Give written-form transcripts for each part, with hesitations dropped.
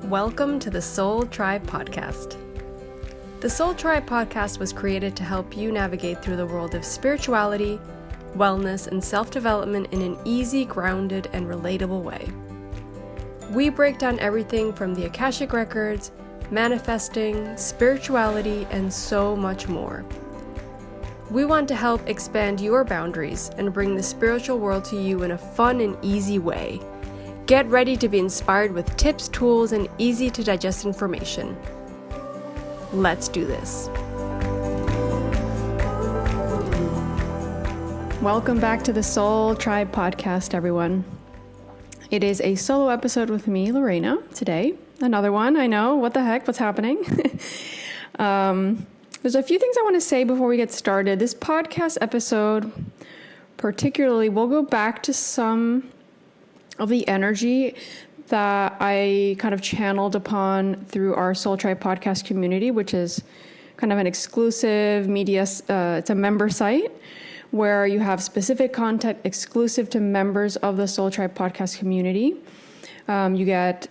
Welcome to the Soul Tribe Podcast. The Soul Tribe Podcast was created to help you navigate through the world of spirituality, wellness, and self-development in an easy, grounded, and relatable way. We break down everything from the Akashic records, manifesting, spirituality, and so much more. We want to help expand your boundaries and bring the spiritual world to you in a fun and easy way. Get ready to be inspired with tips, tools, and easy to digest information. Let's do this. Welcome back to the Soul Tribe Podcast, everyone. It is a solo episode with me, Lorena, today. Another one, I know. What the heck? What's happening? There's a few things I want to say before we get started. This podcast episode, particularly, we'll go back to some of the energy that I kind of channeled upon through our Soul Tribe podcast community, which is kind of an exclusive media, it's a member site where you have specific content exclusive to members of the Soul Tribe podcast community. You get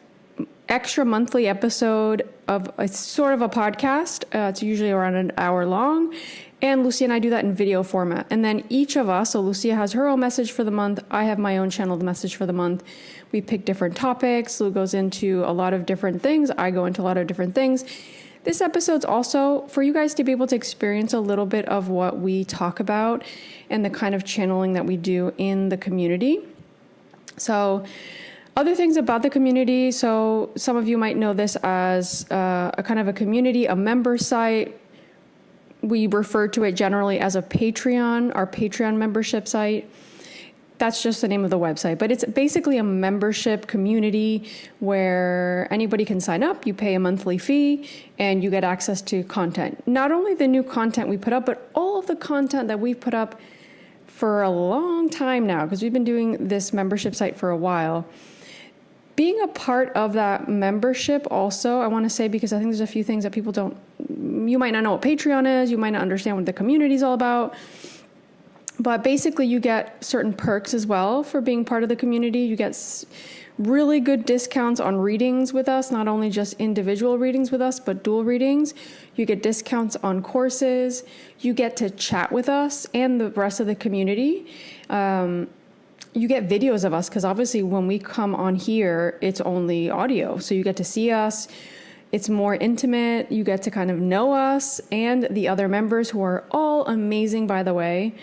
extra monthly episode of it's sort of a podcast. It's usually around an hour long. And Lucia and I do that in video format. And then each of us, so Lucia has her own message for the month. I have my own channeled message for the month. We pick different topics. Lou goes into a lot of different things. I go into a lot of different things. This episode's also for you guys to be able to experience a little bit of what we talk about and the kind of channeling that we do in the community. So other things about the community. So some of you might know this as a kind of a community, a member site. We refer to it generally as a Patreon, our Patreon membership site. That's just the name of the website, but it's basically a membership community where anybody can sign up. You pay a monthly fee and you get access to content. Not only the new content we put up, but all of the content that we've put up for a long time now, because we've been doing this membership site for a while. Being a part of that membership also, I want to say, because I think there's a few things that people you might not know what Patreon is, you might not understand what the community is all about, but basically you get certain perks as well for being part of the community. You get really good discounts on readings with us, not only just individual readings with us, but dual readings. You get discounts on courses. You get to chat with us and the rest of the community. You get videos of us because obviously when we come on here, it's only audio. So you get to see us. It's more intimate. You get to kind of know us and the other members who are all amazing, by the way.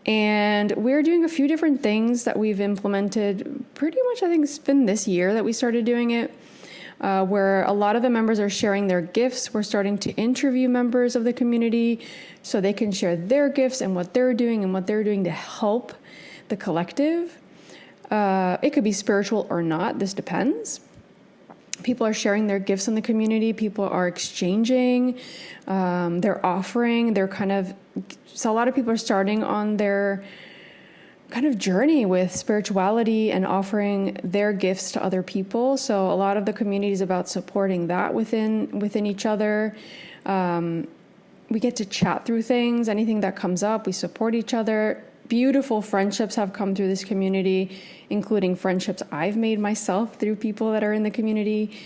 And we're doing a few different things that we've implemented pretty much, I think it's been this year that we started doing it, where a lot of the members are sharing their gifts. We're starting to interview members of the community so they can share their gifts and what they're doing to help the collective. It could be spiritual or not. This depends. People are sharing their gifts in the community. People are exchanging. They're offering. So a lot of people are starting on their kind of journey with spirituality and offering their gifts to other people. So a lot of the community is about supporting that within each other. We get to chat through things. Anything that comes up, we support each other. Beautiful friendships have come through this community, including friendships I've made myself through people that are in the community.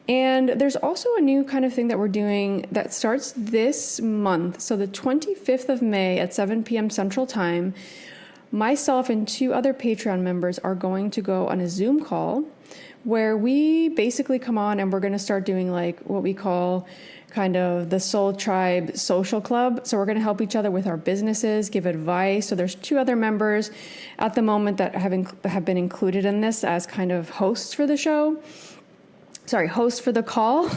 And there's also a new kind of thing that we're doing that starts this month. So the 25th of May at 7 p.m. Central Time, myself and two other Patreon members are going to go on a Zoom call where we basically come on and we're going to start doing like what we call kind of the Soul Tribe Social Club. So we're going to help each other with our businesses, give advice. So there's two other members at the moment that have been included in this as kind of hosts for the show. Host for the call.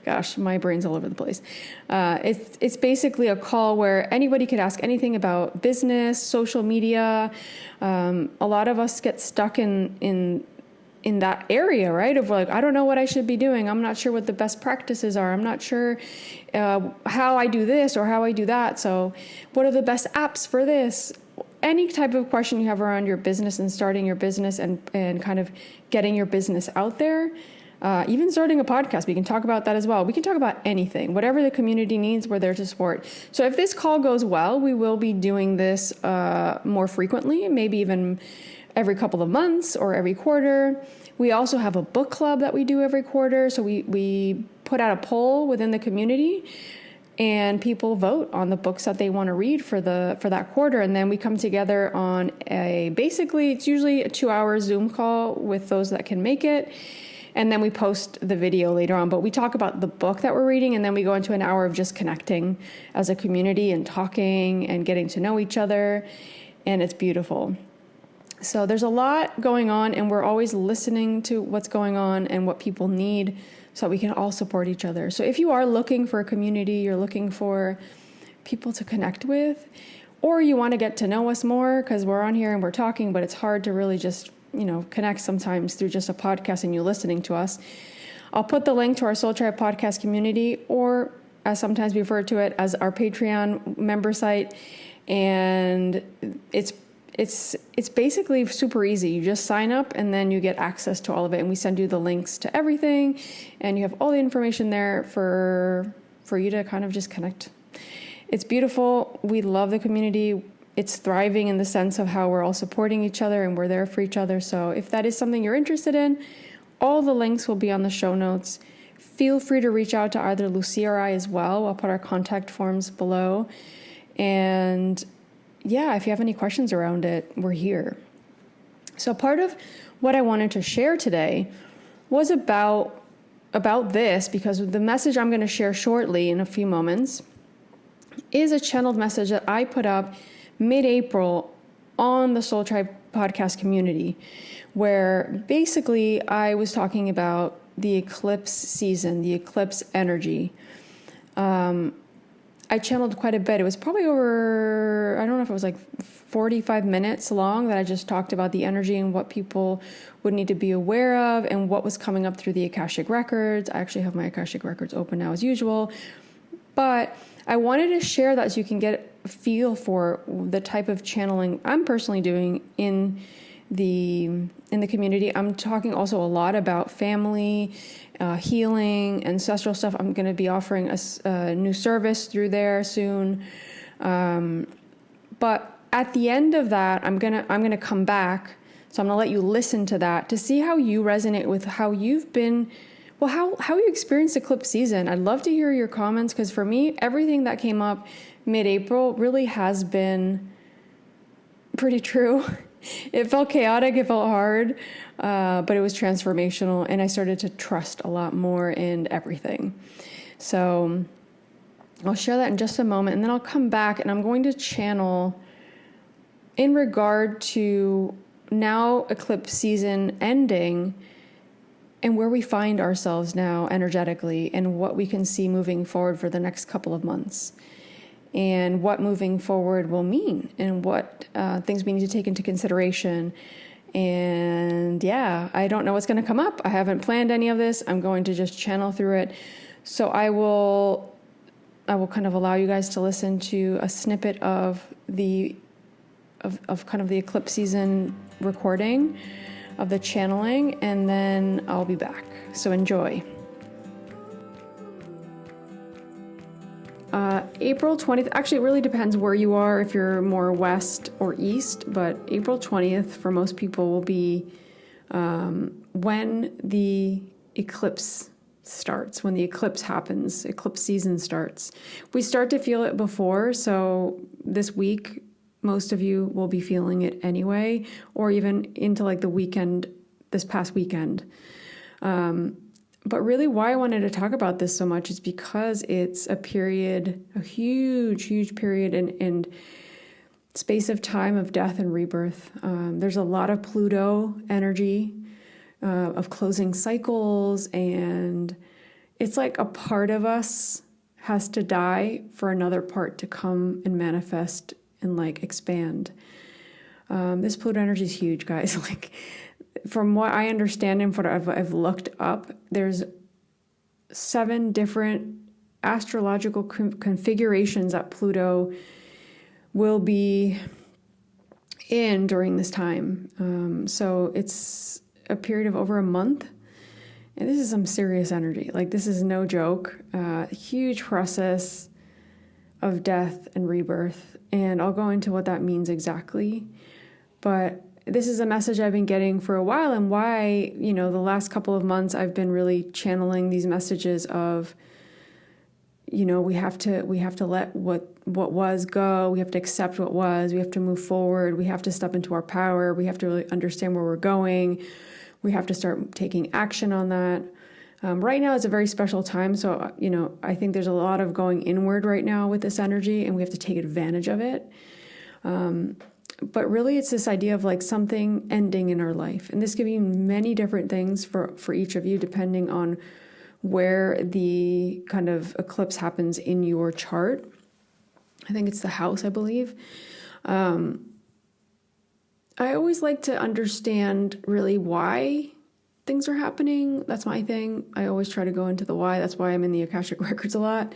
Gosh, my brain's all over the place. It's basically a call where anybody could ask anything about business, social media. A lot of us get stuck in that area, right? Of like, I don't know what I should be doing. I'm not sure what the best practices are. I'm not sure how I do this or how I do that. So what are the best apps for this? Any type of question you have around your business and starting your business and kind of getting your business out there. Even starting a podcast, we can talk about that as well. We can talk about anything. Whatever the community needs, we're there to support. So if this call goes well, we will be doing this more frequently, maybe even every couple of months or every quarter. We also have a book club that we do every quarter. So we put out a poll within the community, and people vote on the books that they want to read for that quarter. And then we come together on it's usually a 2-hour Zoom call with those that can make it. And then we post the video later on. But we talk about the book that we're reading, and then we go into an hour of just connecting as a community and talking and getting to know each other. And it's beautiful. So there's a lot going on, and we're always listening to what's going on and what people need, so we can all support each other. So if you are looking for a community, you're looking for people to connect with, or you want to get to know us more, because we're on here and we're talking, but it's hard to really just, connect sometimes through just a podcast and you listening to us. I'll put the link to our Soul Tribe podcast community, or as sometimes we refer to it, as our Patreon member site. And it's basically super easy. You just sign up and then you get access to all of it. And we send you the links to everything, and you have all the information there for you to kind of just connect. It's beautiful. We love the community. It's thriving in the sense of how we're all supporting each other and we're there for each other. So if that is something you're interested in, all the links will be on the show notes. Feel free to reach out to either Lucia or I as well. I'll put our contact forms below. And yeah, if you have any questions around it, we're here. So part of what I wanted to share today was about this, because the message I'm going to share shortly in a few moments is a channeled message that I put up mid-April on the Soul Tribe podcast community, where basically I was talking about the eclipse season, the eclipse energy. I channeled quite a bit. It was probably over, I don't know if it was like 45 minutes long, that I just talked about the energy and what people would need to be aware of and what was coming up through the Akashic records. I actually have my Akashic records open now as usual, but I wanted to share that so you can get a feel for the type of channeling I'm personally doing in the community. I'm talking also a lot about family, healing, ancestral stuff. I'm going to be offering a new service through there soon. But at the end of that, I'm gonna come back. So I'm gonna let you listen to that to see how you resonate with how you've been. Well, how you experienced eclipse season. I'd love to hear your comments, because for me, everything that came up mid-April really has been pretty true. It felt chaotic, it felt hard, but it was transformational, and I started to trust a lot more in everything. So I'll share that in just a moment, and then I'll come back and I'm going to channel in regard to now eclipse season ending and where we find ourselves now energetically, and what we can see moving forward for the next couple of months, and what moving forward will mean, and what things we need to take into consideration. And yeah, I don't know what's going to come up. I haven't planned any of this. I'm going to just channel through it. So I will kind of allow you guys to listen to a snippet of kind of the eclipse season recording of the channeling, and then I'll be back. So enjoy. April 20th, actually it really depends where you are, if you're more west or east, but April 20th for most people will be when the eclipse starts, when the eclipse happens, eclipse season starts. We start to feel it before, so this week, most of you will be feeling it anyway, or even into like the weekend, this past weekend. But really why I wanted to talk about this so much is because it's a period, a huge, huge period in space of time of death and rebirth. There's a lot of Pluto energy, of closing cycles, and it's like a part of us has to die for another part to come and manifest and like expand. This Pluto energy is huge, guys. Like, from what I understand and what I've looked up, there's 7 different astrological configurations that Pluto will be in during this time. So it's a period of over a month, and this is some serious energy. Like, this is no joke. Huge process of death and rebirth, and I'll go into what that means exactly. But this is a message I've been getting for a while, and why, the last couple of months I've been really channeling these messages of, we have to let what was go. We have to accept what was. We have to move forward. We have to step into our power. We have to really understand where we're going. We have to start taking action on that. Right now is a very special time. So, I think there's a lot of going inward right now with this energy, and we have to take advantage of it. But really, it's this idea of like something ending in our life. And this could be many different things for each of you, depending on where the kind of eclipse happens in your chart. I think it's the house, I believe. I always like to understand really why things are happening. That's my thing. I always try to go into the why. That's why I'm in the Akashic records a lot.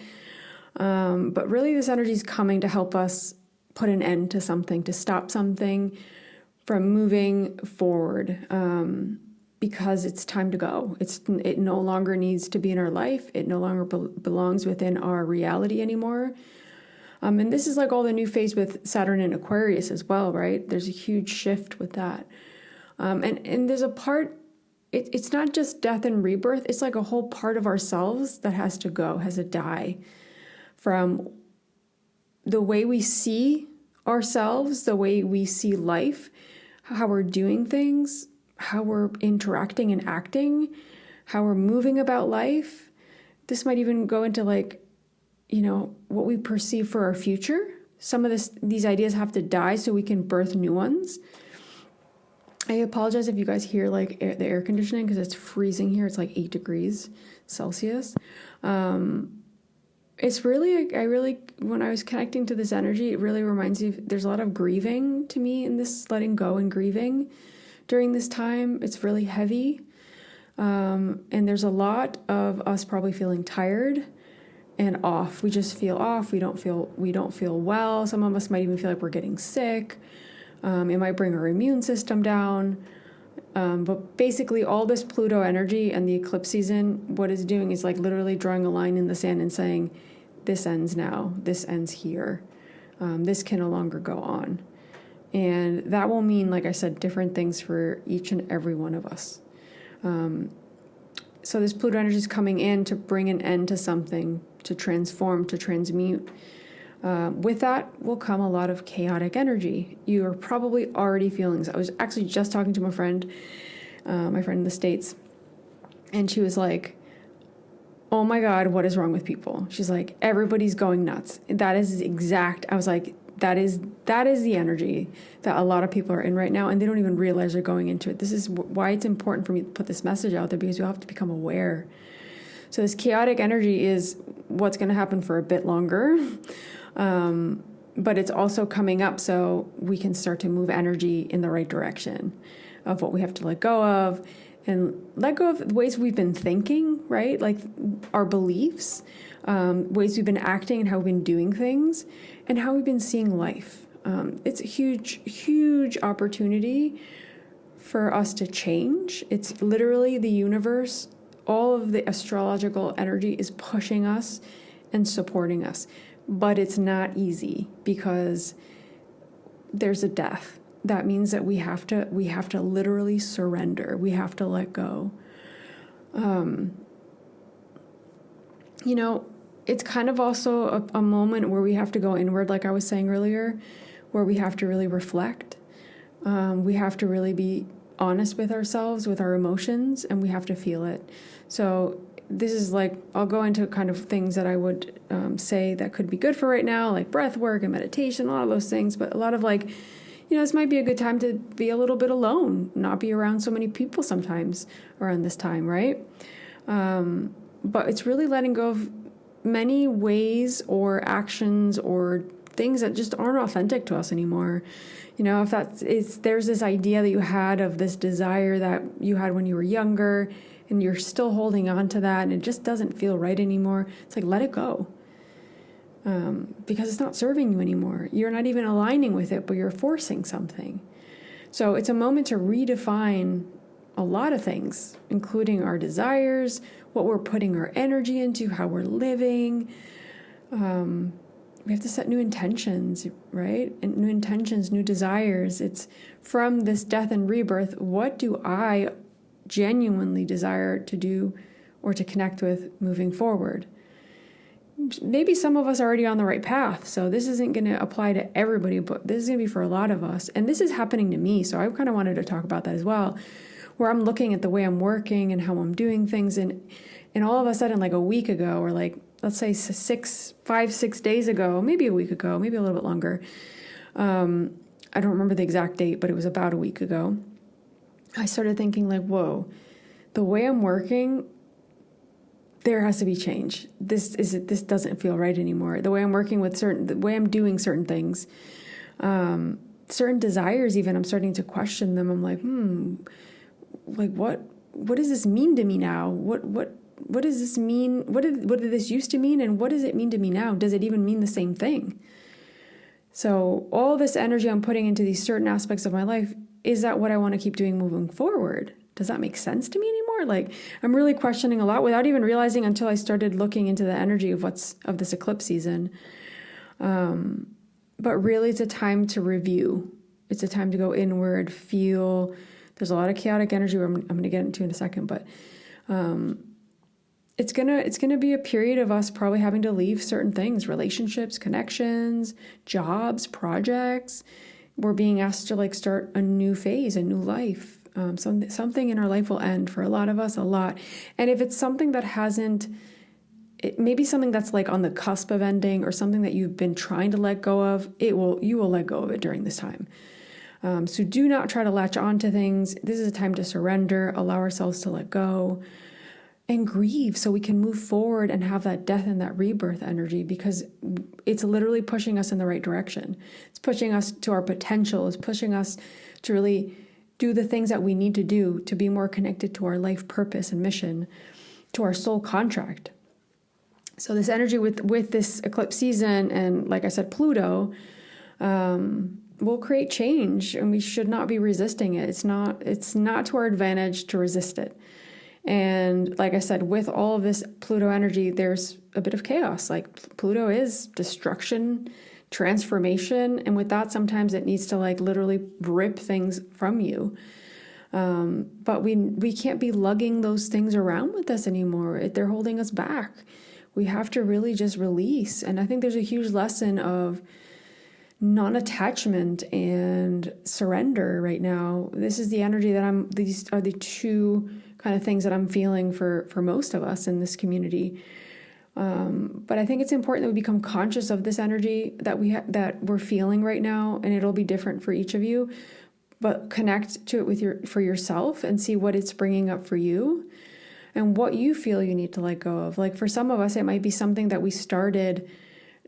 But really, this energy is coming to help us put an end to something, to stop something from moving forward, because it's time to go. It no longer needs to be in our life. It no longer belongs within our reality anymore. And this is like all the new phase with Saturn and Aquarius as well, right? There's a huge shift with that. And there's a part, it's not just death and rebirth. It's like a whole part of ourselves that has to go, has to die, from the way we see ourselves, the way we see life, how we're doing things, how we're interacting and acting, how we're moving about life. This might even go into like, what we perceive for our future. Some of these ideas have to die so we can birth new ones. I apologize if you guys hear like the air conditioning, because it's freezing here. It's like 8 degrees Celsius. It's really, when I was connecting to this energy, it really reminds me, there's a lot of grieving to me in this letting go and grieving during this time. It's really heavy. And there's a lot of us probably feeling tired and off. We just feel off. We don't feel well. Some of us might even feel like we're getting sick. It might bring our immune system down. But basically all this Pluto energy and the eclipse season, what it's doing is like literally drawing a line in the sand and saying, this ends now, this ends here. This can no longer go on. And that will mean, like I said, different things for each and every one of us. So this Pluto energy is coming in to bring an end to something, to transform, to transmute. With that will come a lot of chaotic energy. You are probably already feeling this. I was actually just talking to my friend in the States, and she was like, oh my God, what is wrong with people? She's like, everybody's going nuts. That is exact. I was like, that is the energy that a lot of people are in right now, and they don't even realize they're going into it. This is why it's important for me to put this message out there, because you have to become aware. So this chaotic energy is what's going to happen for a bit longer. But it's also coming up so we can start to move energy in the right direction of what we have to let go of, and let go of the ways we've been thinking, right? Like our beliefs, ways we've been acting and how we've been doing things, and how we've been seeing life. It's a huge, huge opportunity for us to change. It's literally the universe, all of the astrological energy is pushing us and supporting us. But it's not easy, because there's a death. That means that we have to literally surrender. We have to let go. It's kind of also a moment where we have to go inward, like I was saying earlier, where we have to really reflect. We have to really be honest with ourselves, with our emotions, and we have to feel it. So this is like, I'll go into kind of things that I would say that could be good for right now, like breath work and meditation, a lot of those things. But a lot of like, this might be a good time to be a little bit alone, not be around so many people sometimes around this time, right? But it's really letting go of many ways or actions or things that just aren't authentic to us anymore. If there's this idea that you had of this desire that you had when you were younger, and you're still holding on to that, and it just doesn't feel right anymore, it's like, let it go. Because it's not serving you anymore. You're not even aligning with it, but you're forcing something. So it's a moment to redefine a lot of things, including our desires, what we're putting our energy into, how we're living. we have to set new intentions, right? And new intentions, new desires. It's from this death and rebirth. What do I genuinely desire to do or to connect with moving forward? Maybe some of us are already on the right path. So this isn't going to apply to everybody, but this is going to be for a lot of us. And this is happening to me. So I kind of wanted to talk about that as well, where I'm looking at the way I'm working and how I'm doing things. And all of a sudden, like a week ago, or like, let's say 5-6 days ago, maybe a week ago, maybe a little bit longer. I don't remember the exact date, but it was about a week ago. I started thinking like, whoa, the way I'm working, there has to be change. This doesn't feel right anymore. The way I'm working with the way I'm doing certain things, certain desires, even I'm starting to question them. I'm like, like what does this mean to me now? What does this mean? What did this used to mean? And what does it mean to me now? Does it even mean the same thing? So all this energy I'm putting into these certain aspects of my life, is that what I want to keep doing moving forward? Does that make sense to me anymore? Like, I'm really questioning a lot without even realizing until I started looking into the energy of this eclipse season. But really, it's a time to review. It's a time to go inward, feel. There's a lot of chaotic energy I'm going to get into in a second, but it's gonna be a period of us probably having to leave certain things, relationships, connections, jobs, projects. We're being asked to like start a new phase, a new life. Something in our life will end for a lot of us, a lot. And if it's something that it may be something that's like on the cusp of ending, or something that you've been trying to let go of, you will let go of it during this time. So do not try to latch on to things. This is a time to surrender, allow ourselves to let go, and grieve so we can move forward and have that death and that rebirth energy, because it's literally pushing us in the right direction. It's pushing us to our potential. It's pushing us to really do the things that we need to do to be more connected to our life purpose and mission, to our soul contract. So this energy with this eclipse season and, like I said, Pluto, will create change, and we should not be resisting it. It's not to our advantage to resist it. And like I said, with all of this Pluto energy, there's a bit of chaos. Like, Pluto is destruction, transformation. And with that, sometimes it needs to like literally rip things from you. But we can't be lugging those things around with us anymore. They're holding us back. We have to really just release. And I think there's a huge lesson of non-attachment and surrender right now. This is the energy that these are the two kind of things that I'm feeling for most of us in this community. But I think it's important that we become conscious of this energy that that we're feeling right now, and it'll be different for each of you. But connect to it for yourself and see what it's bringing up for you and what you feel you need to let go of. Like, for some of us, it might be something that we started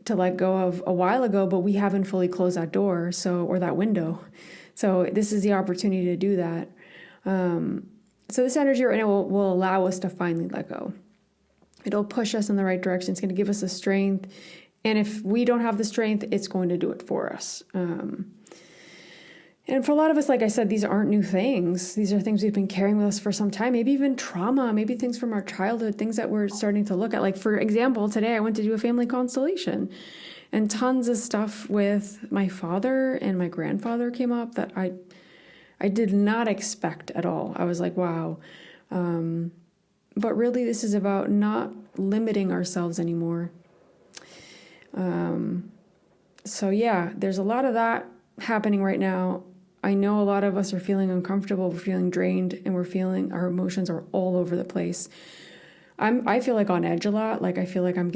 to let go of a while ago, but we haven't fully closed that door, or that window. So this is the opportunity to do that. So this energy right now will allow us to finally let go. It'll push us in the right direction. It's going to give us the strength. And if we don't have the strength, it's going to do it for us. And for a lot of us, like I said, these aren't new things. These are things we've been carrying with us for some time, maybe even trauma, maybe things from our childhood, things that we're starting to look at. Like, for example, today I went to do a family constellation, and tons of stuff with my father and my grandfather came up that I did not expect at all. I was like, wow. But really, this is about not limiting ourselves anymore. So yeah, there's a lot of that happening right now. I know a lot of us are feeling uncomfortable, we're feeling drained, and our emotions are all over the place. I feel like on edge a lot. Like, I feel like I'm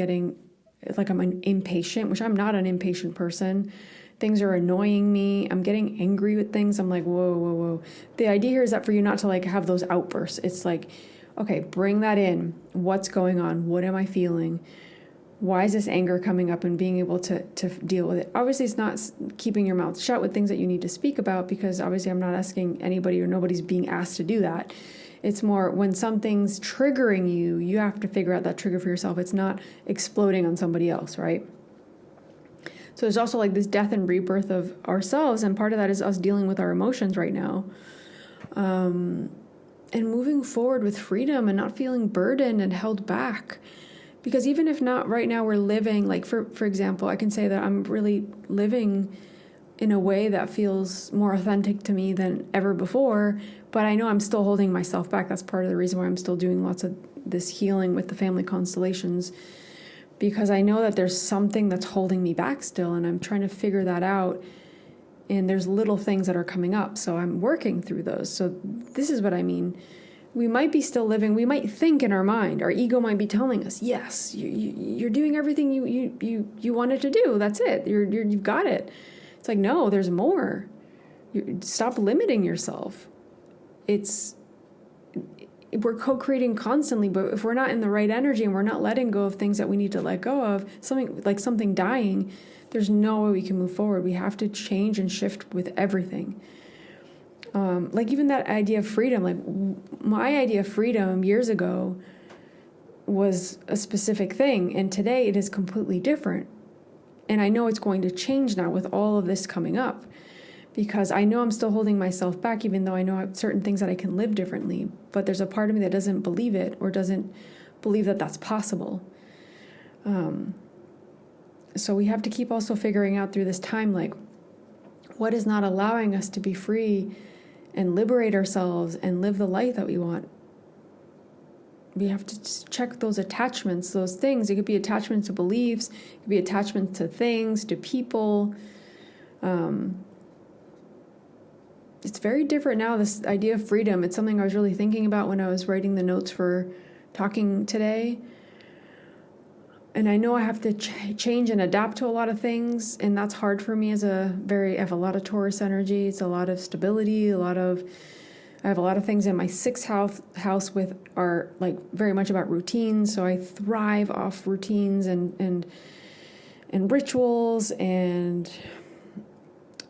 impatient, which I'm not an impatient person. Things are annoying me. I'm getting angry with things. I'm like, whoa. The idea here is that for you not to like have those outbursts. It's like, okay, bring that in. What's going on? What am I feeling? Why is this anger coming up, and being able to deal with it? Obviously, it's not keeping your mouth shut with things that you need to speak about, because obviously I'm not asking anybody, or nobody's being asked to do that. It's more when something's triggering you, you have to figure out that trigger for yourself. It's not exploding on somebody else, right? So there's also like this death and rebirth of ourselves, and part of that is us dealing with our emotions right now. And moving forward with freedom and not feeling burdened and held back. Because even if not right now, we're living, like for example, I can say that I'm really living in a way that feels more authentic to me than ever before, but I know I'm still holding myself back. That's part of the reason why I'm still doing lots of this healing with the family constellations, because I know that there's something that's holding me back still, and I'm trying to figure that out. And there's little things that are coming up, so I'm working through those. So this is what I mean. We might be still living. We might think in our mind. Our ego might be telling us, "Yes, you're doing everything you wanted to do. That's it. You've got it." It's like, no, there's more. Stop limiting yourself. We're co-creating constantly, but if we're not in the right energy and we're not letting go of things that we need to let go of, something dying, there's no way we can move forward. We have to change and shift with everything. Like even that idea of freedom, like my idea of freedom years ago was a specific thing, and today it is completely different. And I know it's going to change now with all of this coming up, because I know I'm still holding myself back, even though I know I have certain things that I can live differently. But there's a part of me that doesn't believe it, or doesn't believe that that's possible. So we have to keep also figuring out through this time, like, what is not allowing us to be free and liberate ourselves and live the life that we want. We have to just check those attachments, those things. It could be attachments to beliefs, it could be attachments to things, to people. It's very different now, this idea of freedom. It's something I was really thinking about when I was writing the notes for talking today. And I know I have to change and adapt to a lot of things, and that's hard for me I have a lot of Taurus energy. It's a lot of stability, I have a lot of things in my sixth house with are like very much about routines. So I thrive off routines and rituals, and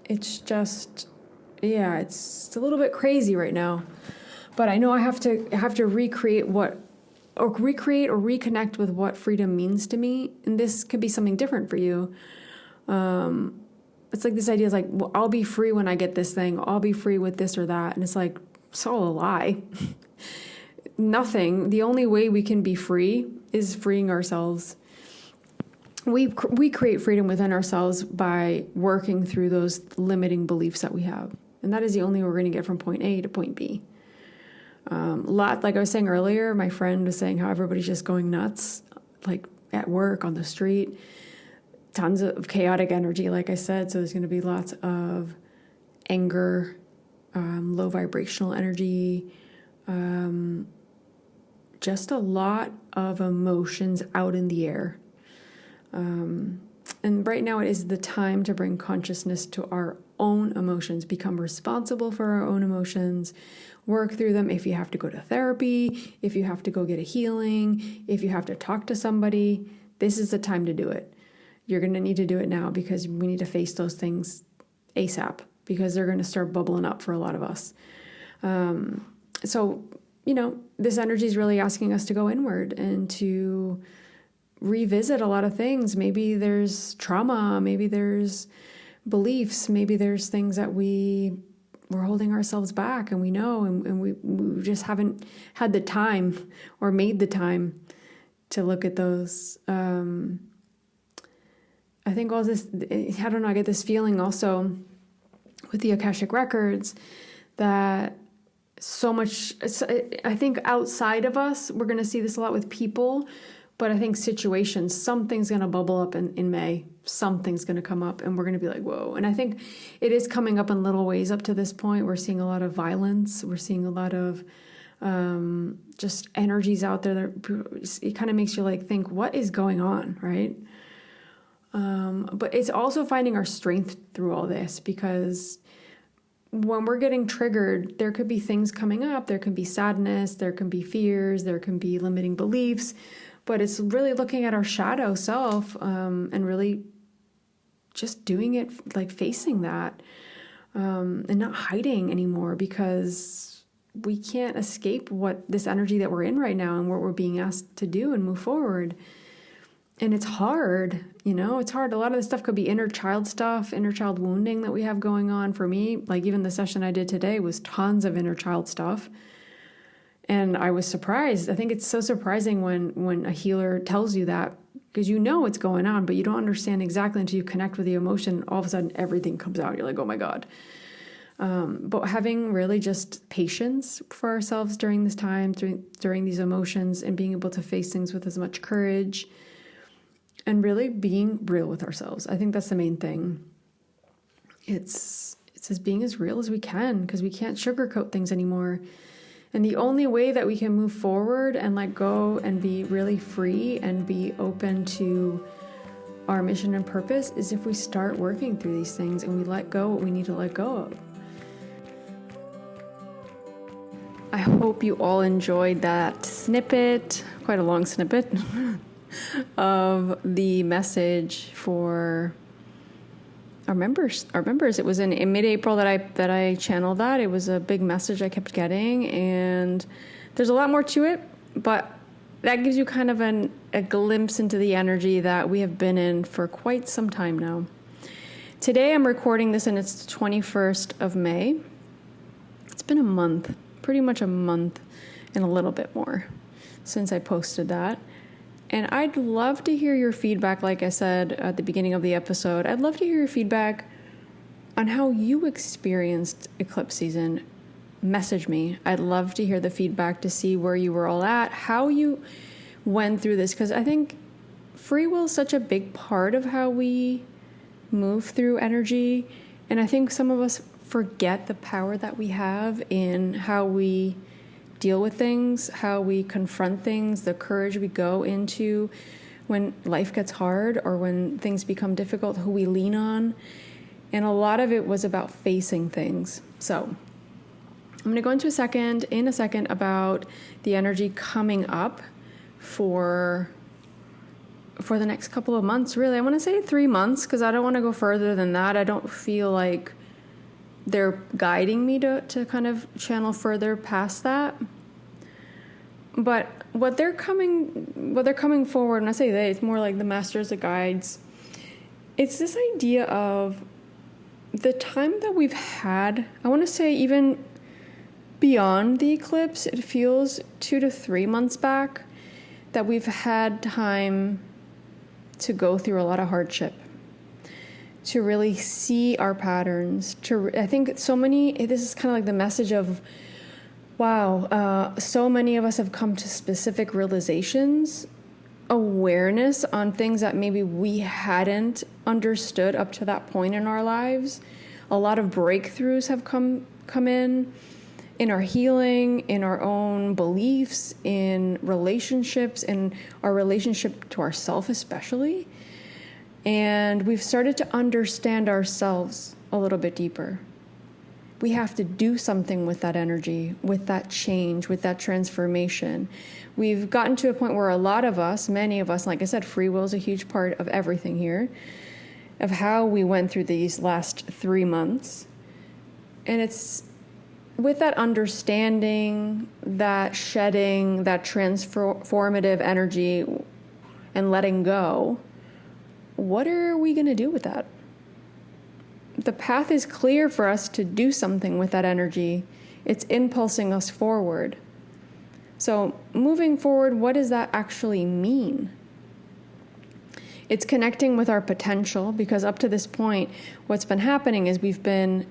it's just, yeah, it's a little bit crazy right now. But I know I have to recreate or reconnect with what freedom means to me. And this could be something different for you. It's like this idea is like, well, I'll be free when I get this thing. I'll be free with this or that. And it's like, it's all a lie. Nothing. The only way we can be free is freeing ourselves. We create freedom within ourselves by working through those limiting beliefs that we have. And that is the only way we're going to get from point A to point B. Like I was saying earlier, my friend was saying how everybody's just going nuts, like at work, on the street, tons of chaotic energy, like I said. So there's going to be lots of anger, low vibrational energy, just a lot of emotions out in the air. And right now it is the time to bring consciousness to our own emotions, become responsible for our own emotions, work through them. If you have to go to therapy, if you have to go get a healing, if you have to talk to somebody, this is the time to do it. You're going to need to do it now, because we need to face those things ASAP, because they're going to start bubbling up for a lot of us. So, this energy is really asking us to go inward and to revisit a lot of things. Maybe there's trauma, maybe there's beliefs, maybe there's things that we're holding ourselves back, and we know, and we just haven't had the time or made the time to look at those. I think all this, I don't know, I get this feeling also with the Akashic records that so much, I think outside of us, we're going to see this a lot with people, but I think situations, something's going to bubble up in May. Something's going to come up, and we're going to be like, whoa. And I think it is coming up in little ways up to this point. We're seeing a lot of violence. We're seeing a lot of just energies out there that it kind of makes you like think, what is going on, right? But it's also finding our strength through all this, because when we're getting triggered, there could be things coming up. There can be sadness, there can be fears, there can be limiting beliefs, but it's really looking at our shadow self and really just doing it, like facing that and not hiding anymore, because we can't escape what this energy that we're in right now and what we're being asked to do and move forward. And it's hard, it's hard. A lot of this stuff could be inner child stuff, inner child wounding that we have going on. For me, like even the session I did today was tons of inner child stuff. And I was surprised. I think it's so surprising when a healer tells you that, because you know what's going on, but you don't understand exactly until you connect with the emotion. All of a sudden, everything comes out. You're like, oh my God. But having really just patience for ourselves during this time, during these emotions, and being able to face things with as much courage, and really being real with ourselves. I think that's the main thing. It's as being as real as we can, because we can't sugarcoat things anymore. And the only way that we can move forward and let go and be really free and be open to our mission and purpose is if we start working through these things and we let go what we need to let go of. I hope you all enjoyed that snippet, quite a long snippet, of the message for our members. It was in mid-April that I channeled that. It was a big message I kept getting, and there's a lot more to it, but that gives you kind of a glimpse into the energy that we have been in for quite some time now. Today I'm recording this, and it's the 21st of May. It's been a month, pretty much a month and a little bit more since I posted that. And I'd love to hear your feedback, like I said at the beginning of the episode. I'd love to hear your feedback on how you experienced eclipse season. Message me. I'd love to hear the feedback to see where you were all at, how you went through this, because I think free will is such a big part of how we move through energy. And I think some of us forget the power that we have in how we deal with things, how we confront things, the courage we go into when life gets hard or when things become difficult, who we lean on. And a lot of it was about facing things. So I'm going to go into in a second about the energy coming up for the next couple of months. Really, I want to say 3 months, because I don't want to go further than that. I don't feel like they're guiding me to kind of channel further past that. But what they're coming forward, and I say they, it's more like the masters, the guides. It's this idea of the time that we've had. I want to say even beyond the eclipse, it feels 2 to 3 months back that we've had time to go through a lot of hardship, to really see our patterns. I think this is kind of like the message of, wow, so many of us have come to specific realizations, awareness on things that maybe we hadn't understood up to that point in our lives. A lot of breakthroughs have come in our healing, in our own beliefs, in relationships, in our relationship to ourselves especially. And we've started to understand ourselves a little bit deeper. We have to do something with that energy, with that change, with that transformation. We've gotten to a point where many of us, like I said, free will is a huge part of everything here, of how we went through these last 3 months. And it's with that understanding, that shedding, that transformative energy and letting go, what are we going to do with that? The path is clear for us to do something with that energy. It's impulsing us forward. So moving forward, what does that actually mean? It's connecting with our potential, because up to this point, what's been happening is we've been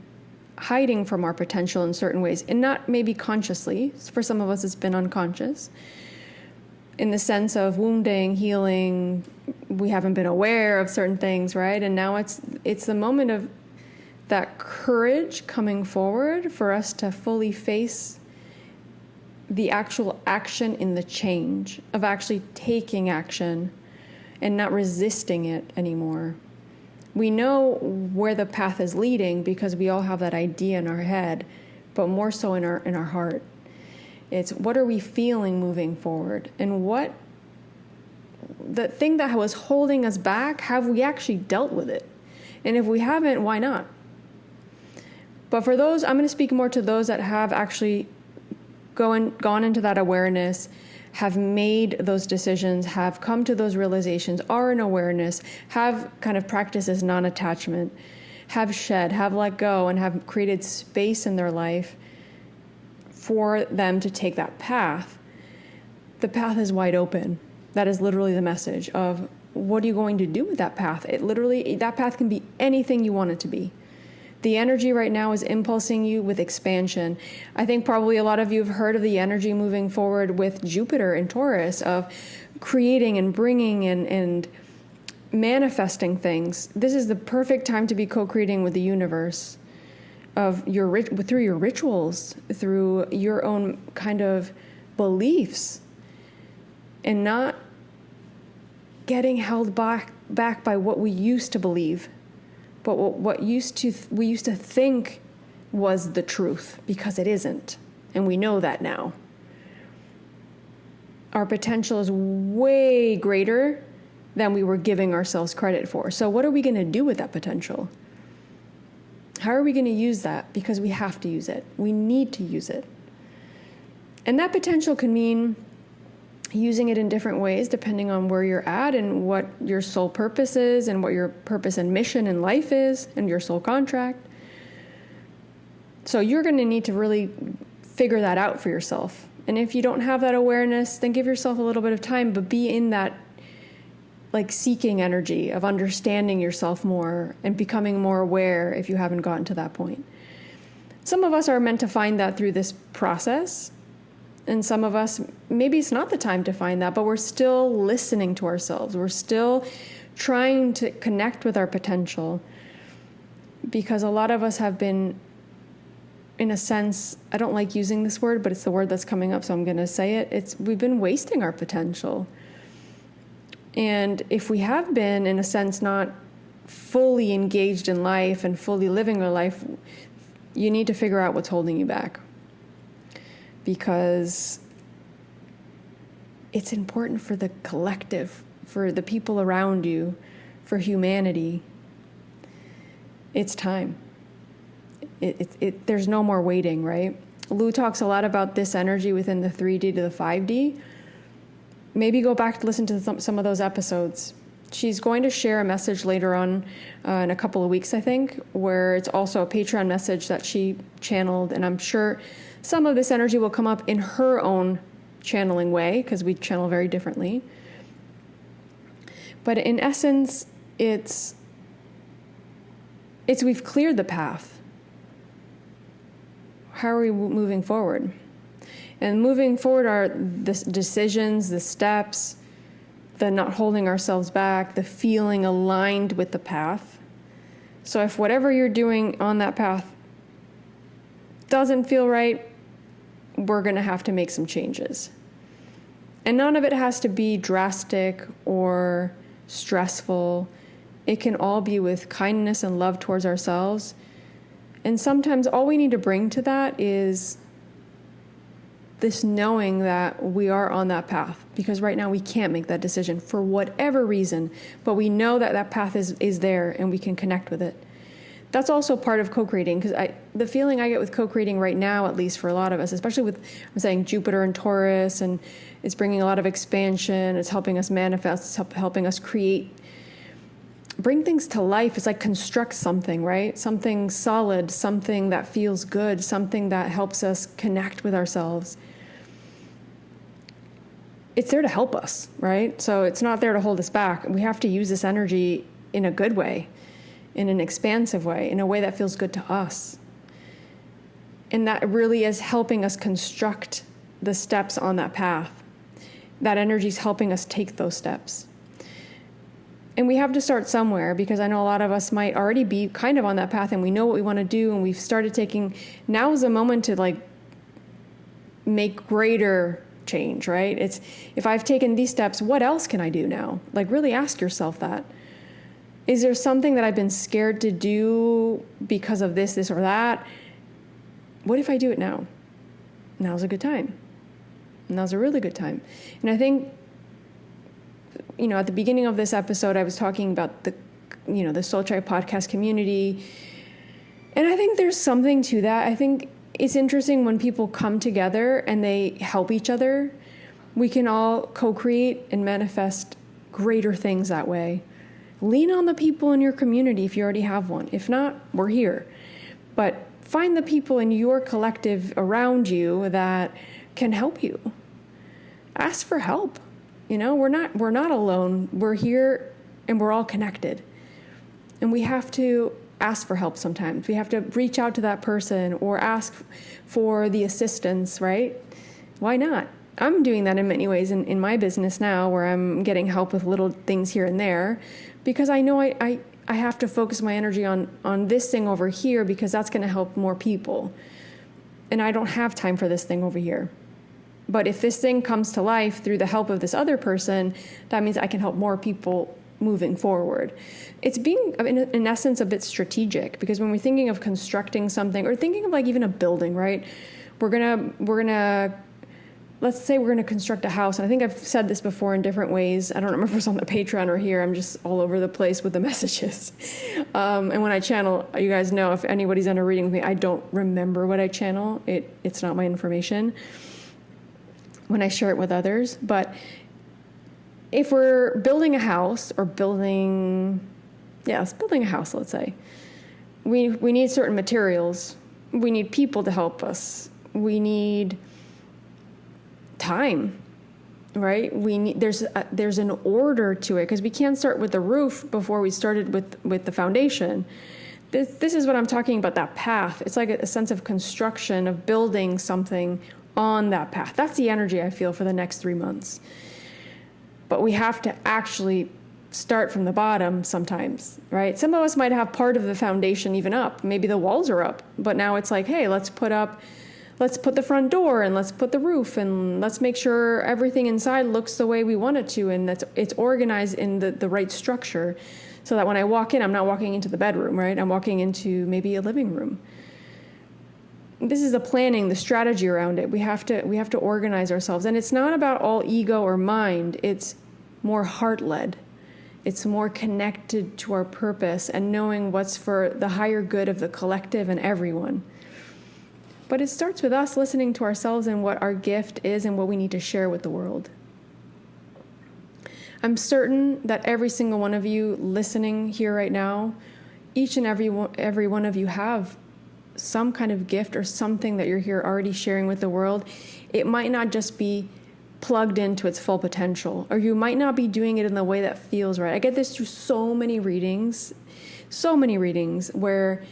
hiding from our potential in certain ways, and not maybe consciously. For some of us, it's been unconscious. In the sense of wounding, healing, we haven't been aware of certain things, right? And now it's the moment of that courage coming forward for us to fully face the actual action in the change, of actually taking action and not resisting it anymore. We know where the path is leading because we all have that idea in our head, but more so in our heart. It's what are we feeling moving forward, and what the thing that was holding us back, have we actually dealt with it? And if we haven't, why not? But for those, I'm going to speak more to those that have actually gone into that awareness, have made those decisions, have come to those realizations, are in awareness, have kind of practiced this non-attachment, have shed, have let go, and have created space in their life for them to take that path, the path is wide open. That is literally the message of what are you going to do with that path? That path can be anything you want it to be. The energy right now is impulsing you with expansion. I think probably a lot of you have heard of the energy moving forward with Jupiter and Taurus of creating and bringing and manifesting things. This is the perfect time to be co-creating with the universe through your rituals, through your own kind of beliefs, and not getting held back by what we used to believe, but what we used to think was the truth, because it isn't, and we know that now. Our potential is way greater than we were giving ourselves credit for. So what are we going to do with that potential? How are we going to use that? Because we have to use it. We need to use it. And that potential can mean using it in different ways depending on where you're at and what your soul purpose is and what your purpose and mission in life is and your soul contract. So you're going to need to really figure that out for yourself. And if you don't have that awareness, then give yourself a little bit of time, but be in that like seeking energy of understanding yourself more and becoming more aware if you haven't gotten to that point. Some of us are meant to find that through this process. And some of us, maybe it's not the time to find that, but we're still listening to ourselves. We're still trying to connect with our potential, because a lot of us have been, in a sense, I don't like using this word, but it's the word that's coming up, so I'm going to say it. We've been wasting our potential. And if we have been, in a sense, not fully engaged in life and fully living your life, you need to figure out what's holding you back. Because it's important for the collective, for the people around you, for humanity. It's time. There's no more waiting, right? Lou talks a lot about this energy within the 3D to the 5D. Maybe go back to listen to some of those episodes. She's going to share a message later on in a couple of weeks, I think, where it's also a Patreon message that she channeled. And I'm sure some of this energy will come up in her own channeling way, because we channel very differently. But in essence, it's we've cleared the path. How are we moving forward? And moving forward are the decisions, the steps, the not holding ourselves back, the feeling aligned with the path. So if whatever you're doing on that path doesn't feel right, we're going to have to make some changes. And none of it has to be drastic or stressful. It can all be with kindness and love towards ourselves. And sometimes all we need to bring to that is this knowing that we are on that path, because right now we can't make that decision for whatever reason, but we know that that path is there and we can connect with it. That's also part of co-creating, because the feeling I get with co-creating right now, at least for a lot of us, especially with, I'm saying, Jupiter and Taurus, and it's bringing a lot of expansion, it's helping us manifest, it's helping us create, bring things to life. It's like construct something, right? Something solid, something that feels good, something that helps us connect with ourselves. It's there to help us, right? So it's not there to hold us back. We have to use this energy in a good way, in an expansive way, in a way that feels good to us. And that really is helping us construct the steps on that path. That energy is helping us take those steps. And we have to start somewhere, because I know a lot of us might already be kind of on that path and we know what we want to do, and we've started taking, now is the moment to like make greater change, right? It's, if I've taken these steps, what else can I do now? Like really ask yourself that. Is there something that I've been scared to do because of this or that? What if I do it now? Now's a good time. Now's a really good time. And I think, at the beginning of this episode, I was talking about the Soul Tribe podcast community. And I think there's something to that. I think it's interesting when people come together and they help each other. We can all co-create and manifest greater things that way. Lean on the people in your community if you already have one. If not, we're here. But find the people in your collective around you that can help you. Ask for help. We're not alone. We're here and we're all connected. And we have to ask for help sometimes. We have to reach out to that person or ask for the assistance, right? Why not? I'm doing that in many ways in my business now, where I'm getting help with little things here and there, because I know I have to focus my energy on this thing over here, because that's going to help more people. And I don't have time for this thing over here. But if this thing comes to life through the help of this other person, that means I can help more people moving forward. It's being, in essence, a bit strategic, because when we're thinking of constructing something, or thinking of like even a building, right? We're gonna let's say we're gonna construct a house. And I think I've said this before in different ways. I don't remember if it's on the Patreon or here. I'm just all over the place with the messages. And when I channel, you guys know, if anybody's under reading with me, I don't remember what I channel. It's not my information when I share it with others. But if we're building a house, or building a house, let's say, we need certain materials. We need people to help us. We need time, right? There's an order to it, because we can't start with the roof before we started with the foundation. This is what I'm talking about, that path. It's like a sense of construction, of building something on that path. That's the energy I feel for the next 3 months. But we have to actually start from the bottom sometimes, right? Some of us might have part of the foundation even up. Maybe the walls are up, but now it's like, hey, let's put the front door, and let's put the roof, and let's make sure everything inside looks the way we want it to, and that it's organized in the right structure, so that when I walk in, I'm not walking into the bedroom, right? I'm walking into maybe a living room. This is the planning, the strategy around it. We have to organize ourselves. And it's not about all ego or mind. It's more heart-led. It's more connected to our purpose and knowing what's for the higher good of the collective and everyone. But it starts with us listening to ourselves and what our gift is and what we need to share with the world. I'm certain that every single one of you listening here right now, each and every one of you have some kind of gift or something that you're here already sharing with the world. It might not just be plugged into its full potential, or you might not be doing it in the way that feels right. I get this through so many readings where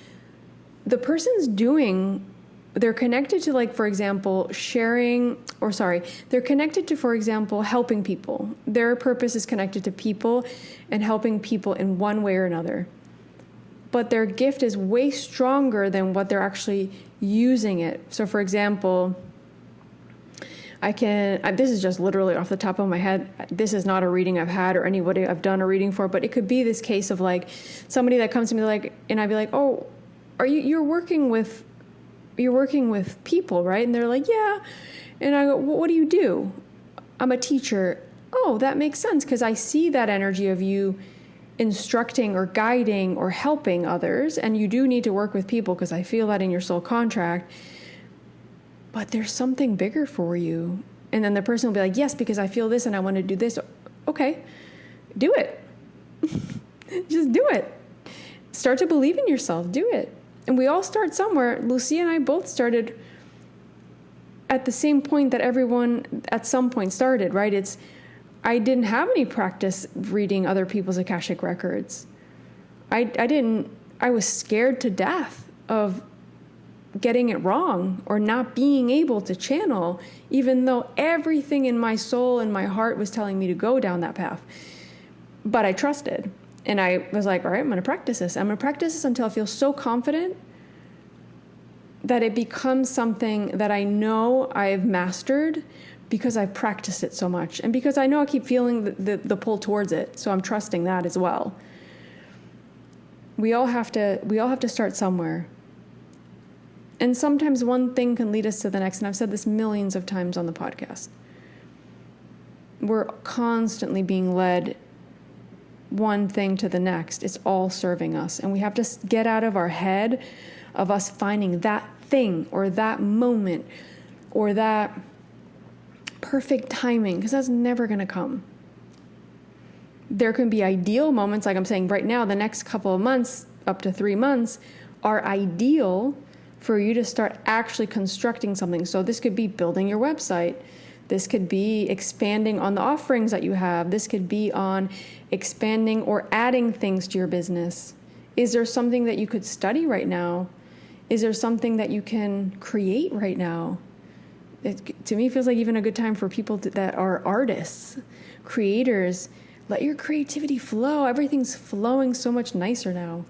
the person's they're connected to, like, for example, they're connected to, for example, helping people. Their purpose is connected to people and helping people in one way or another. But their gift is way stronger than what they're actually using it. So, for example, this is just literally off the top of my head. This is not a reading I've had or anybody I've done a reading for, but it could be this case of like somebody that comes to me like, and I'd be like, oh, you're working with people, right? And they're like, yeah. And I go, well, what do you do? I'm a teacher. Oh, that makes sense, because I see that energy of you instructing or guiding or helping others, and you do need to work with people, because I feel that in your soul contract. But there's something bigger for you. And then the person will be like, yes, because I feel this and I want to do this. Okay, do it. Just do it. Start to believe in yourself. Do it. And we all start somewhere. Lucia and I both started at the same point that everyone at some point started, right? I didn't have any practice reading other people's Akashic records. I was scared to death of getting it wrong or not being able to channel, even though everything in my soul and my heart was telling me to go down that path. But I trusted. And I was like, all right, I'm going to practice this. I'm going to practice this until I feel so confident that it becomes something that I know I've mastered, because I've practiced it so much. And because I know I keep feeling the pull towards it. So I'm trusting that as well. We all have to start somewhere. And sometimes one thing can lead us to the next. And I've said this millions of times on the podcast. We're constantly being led one thing to the next. It's all serving us. And we have to get out of our head of us finding that thing or that moment or that perfect timing, because that's never going to come. There can be ideal moments, like I'm saying right now, the next couple of months, up to 3 months, are ideal for you to start actually constructing something. So this could be building your website. This could be expanding on the offerings that you have. This could be on expanding or adding things to your business. Is there something that you could study right now? Is there something that you can create right now? It, to me, feels like even a good time for people that are artists, creators. Let your creativity flow. Everything's flowing so much nicer now.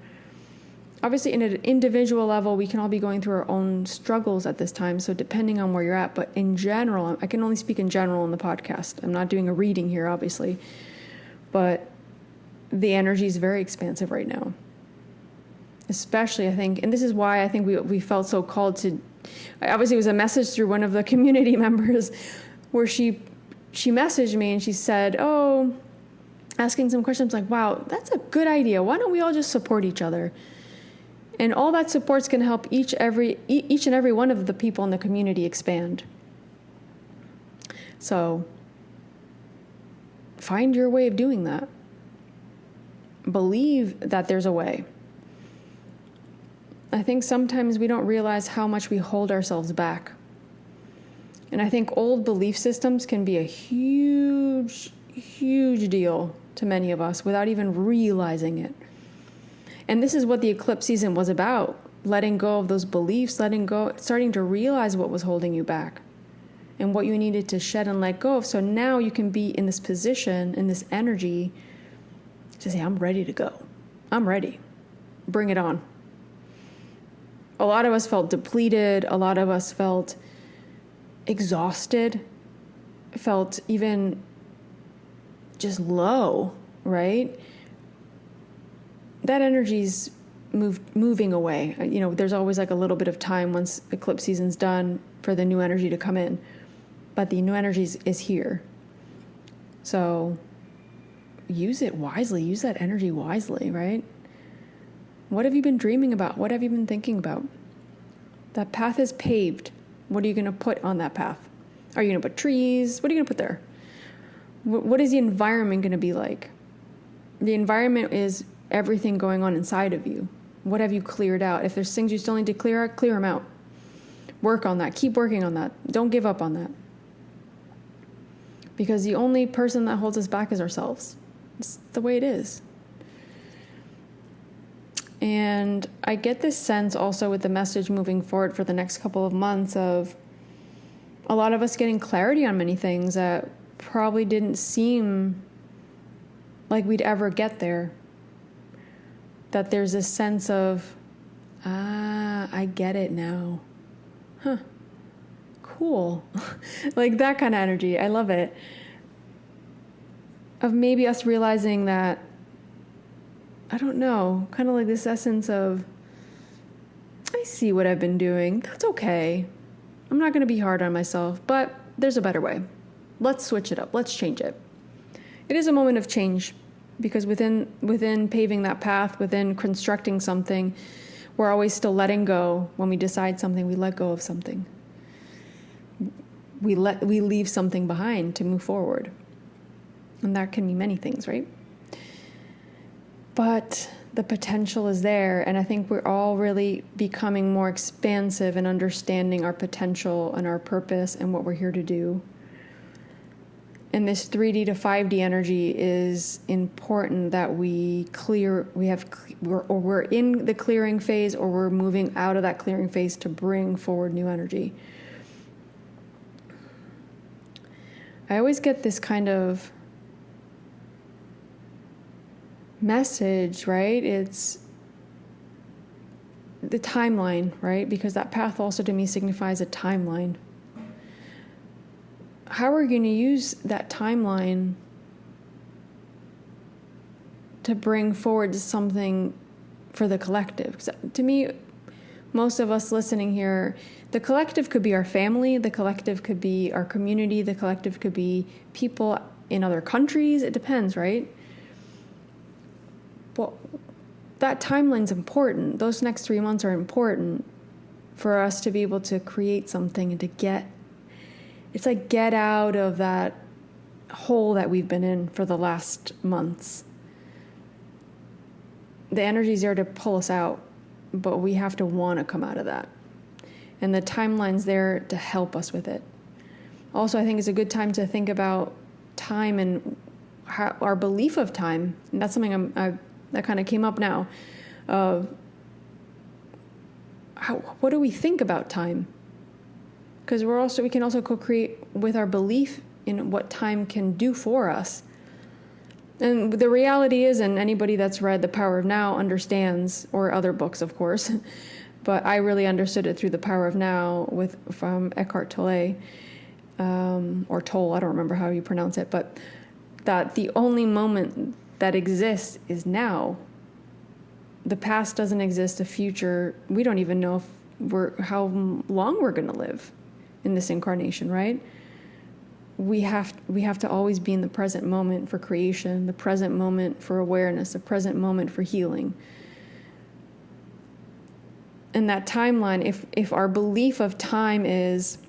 Obviously, in an individual level, we can all be going through our own struggles at this time. So depending on where you're at, but in general, I can only speak in general in the podcast. I'm not doing a reading here, obviously. But the energy is very expansive right now. Especially, I think, and this is why I think we felt so called to, obviously it was a message through one of the community members where she messaged me and she said, asking some questions like, wow, that's a good idea. Why don't we all just support each other? And all that support's going to help each and every one of the people in the community expand. So find your way of doing that. Believe that there's a way. I think sometimes we don't realize how much we hold ourselves back. And I think old belief systems can be a huge, huge deal to many of us without even realizing it. And this is what the eclipse season was about. Letting go of those beliefs, starting to realize what was holding you back and what you needed to shed and let go of. So now you can be in this position, in this energy to say, I'm ready to go. I'm ready. Bring it on. A lot of us felt depleted. A lot of us felt exhausted, felt even just low, right? That energy's moving away. There's always like a little bit of time once eclipse season's done for the new energy to come in. But the new energy is here. So use it wisely. Use that energy wisely, right? What have you been dreaming about? What have you been thinking about? That path is paved. What are you going to put on that path? Are you going to put trees? What are you going to put there? What is the environment going to be like? The environment is everything going on inside of you. What have you cleared out? If there's things you still need to clear out, clear them out. Work on that. Keep working on that. Don't give up on that. Because the only person that holds us back is ourselves. It's the way it is. And I get this sense also with the message moving forward for the next couple of months of a lot of us getting clarity on many things that probably didn't seem like we'd ever get there. That there's a sense of, I get it now. Huh. Cool. Like that kind of energy. I love it. Of maybe us realizing that, I don't know, kind of like this essence of, I see what I've been doing. That's okay. I'm not going to be hard on myself, but there's a better way. Let's switch it up. Let's change it. It is a moment of change because within paving that path, within constructing something, we're always still letting go. When we decide something, we let go of something. We leave something behind to move forward. And that can mean many things, right? But the potential is there, and I think we're all really becoming more expansive and understanding our potential and our purpose and what we're here to do. And this 3D to 5D energy is important that we're in the clearing phase or we're moving out of that clearing phase to bring forward new energy. I always get this kind of message, right? It's the timeline, right? Because that path also to me signifies a timeline. How are we going to use that timeline to bring forward something for the collective? 'Cause to me, most of us listening here, the collective could be our family, the collective could be our community, the collective could be people in other countries. It depends, right? Well, that timeline's important. Those next 3 months are important for us to be able to create something and to get out of that hole that we've been in for the last months. The energy's there to pull us out, but we have to want to come out of that. And the timeline's there to help us with it. Also, I think it's a good time to think about time and our belief of time. And that's something that kind of came up now. What do we think about time? Because we can also co-create with our belief in what time can do for us. And the reality is, and anybody that's read The Power of Now understands, or other books, of course, but I really understood it through The Power of Now from Eckhart Tolle, or Tolle, I don't remember how you pronounce it, but that the only moment that exists is now. The past doesn't exist, the future, we don't even know how long we're going to live in this incarnation, right? We have to always be in the present moment for creation, the present moment for awareness, the present moment for healing. And that timeline, if our belief of time is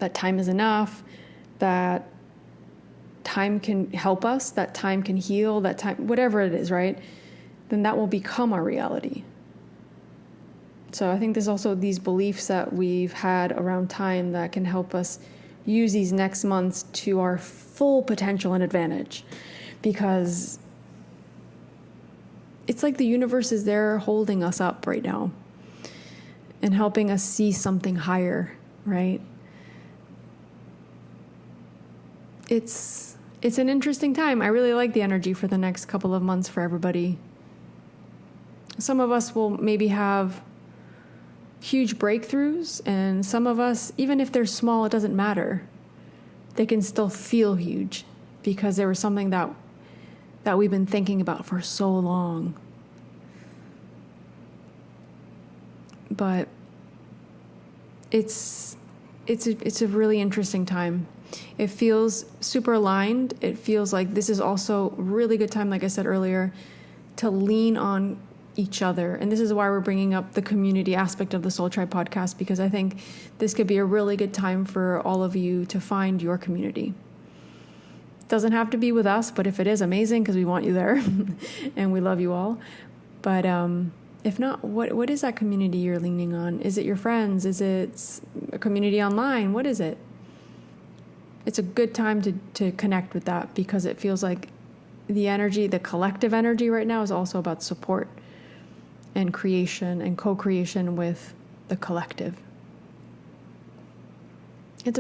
that time is enough, that time can help us, that time can heal, that time, whatever it is, right? Then that will become our reality. So I think there's also these beliefs that we've had around time that can help us use these next months to our full potential and advantage, because it's like the universe is there holding us up right now and helping us see something higher, right? It's an interesting time. I really like the energy for the next couple of months for everybody. Some of us will maybe have huge breakthroughs, and some of us, even if they're small, it doesn't matter. They can still feel huge because there was something that we've been thinking about for so long. But it's a really interesting time. It feels super aligned. It feels like this is also a really good time, like I said earlier, to lean on each other. And this is why we're bringing up the community aspect of the Soul Tribe podcast, because I think this could be a really good time for all of you to find your community. It doesn't have to be with us, but if it is, amazing, because we want you there and we love you all. But if not, what is that community you're leaning on? Is it your friends? Is it a community online? What is it? It's a good time to connect with that, because it feels like the energy, the collective energy right now is also about support and creation and co-creation with the collective. It's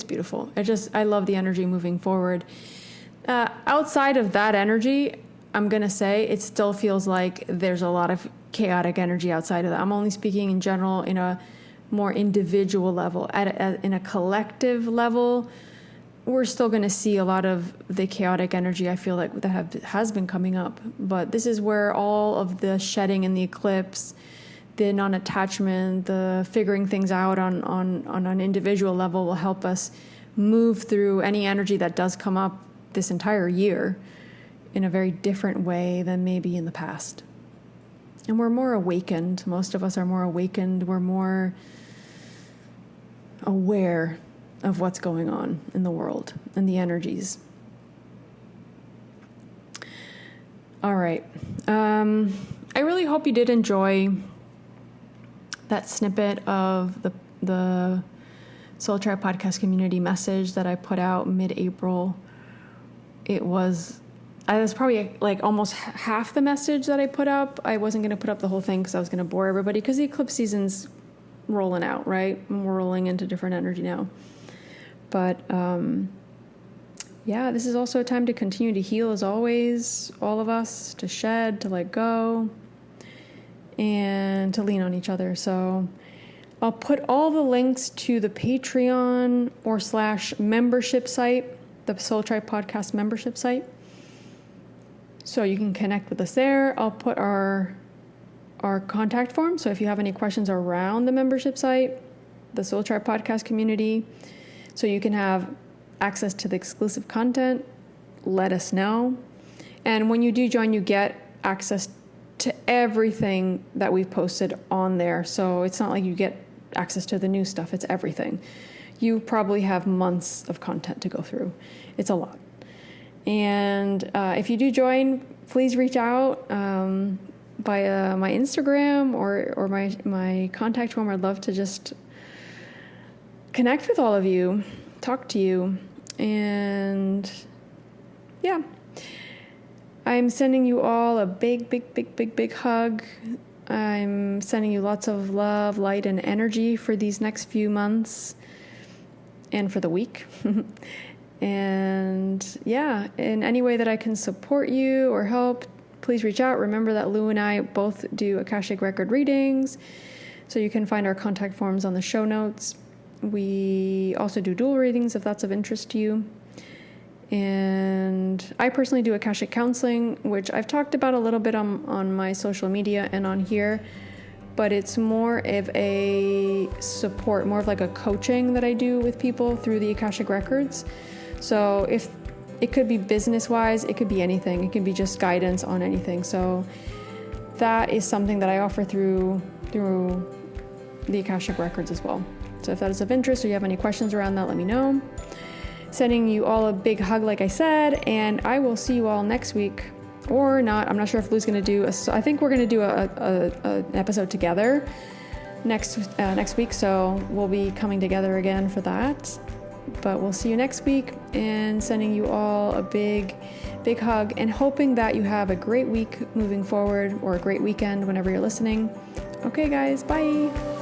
beautiful. I love the energy moving forward. Outside of that energy, I'm going to say it still feels like there's a lot of chaotic energy outside of that. I'm only speaking in general in a more individual level. In a collective level, we're still going to see a lot of the chaotic energy, I feel like, that has been coming up. But this is where all of the shedding in the eclipse, the non-attachment, the figuring things out on an individual level will help us move through any energy that does come up this entire year in a very different way than maybe in the past. And we're more awakened. Most of us are more awakened. We're more aware of what's going on in the world and the energies. All right. I really hope you did enjoy that snippet of the Soul Tribe Podcast community message that I put out mid-April. It was probably like almost half the message that I put up. I wasn't going to put up the whole thing because I was going to bore everybody, because the eclipse season's rolling out, right? And we're rolling into different energy now. But this is also a time to continue to heal, as always, all of us, to shed, to let go, and to lean on each other. So I'll put all the links to the Patreon / membership site, the Soul Tribe Podcast membership site, so you can connect with us there. I'll put our contact form, so if you have any questions around the membership site, the Soul Tribe Podcast community, so you can have access to the exclusive content, let us know. And when you do join, you get access to everything that we've posted on there. So it's not like you get access to the new stuff, it's everything. You probably have months of content to go through. It's a lot. And if you do join, please reach out. via my Instagram or my contact form. I'd love to just connect with all of you, talk to you, and yeah. I'm sending you all a big hug. I'm sending you lots of love, light, and energy for these next few months and for the week. And yeah, in any way that I can support you or help, please reach out. Remember that Lou and I both do Akashic record readings, so you can find our contact forms on the show notes. We also do dual readings if that's of interest to you. And I personally do Akashic counseling, which I've talked about a little bit on my social media and on here, but it's more of a support, more of like a coaching that I do with people through the Akashic records. So if it could be business-wise, it could be anything. It could be just guidance on anything. So that is something that I offer through the Akashic records as well. So if that is of interest or you have any questions around that, let me know. Sending you all a big hug, like I said, and I will see you all next week, or not. I'm not sure if Lou's going to do I think we're going to do an episode together next week, so we'll be coming together again for that. But we'll see you next week, and sending you all a big hug, and hoping that you have a great week moving forward, or a great weekend whenever you're listening. Okay, guys, bye.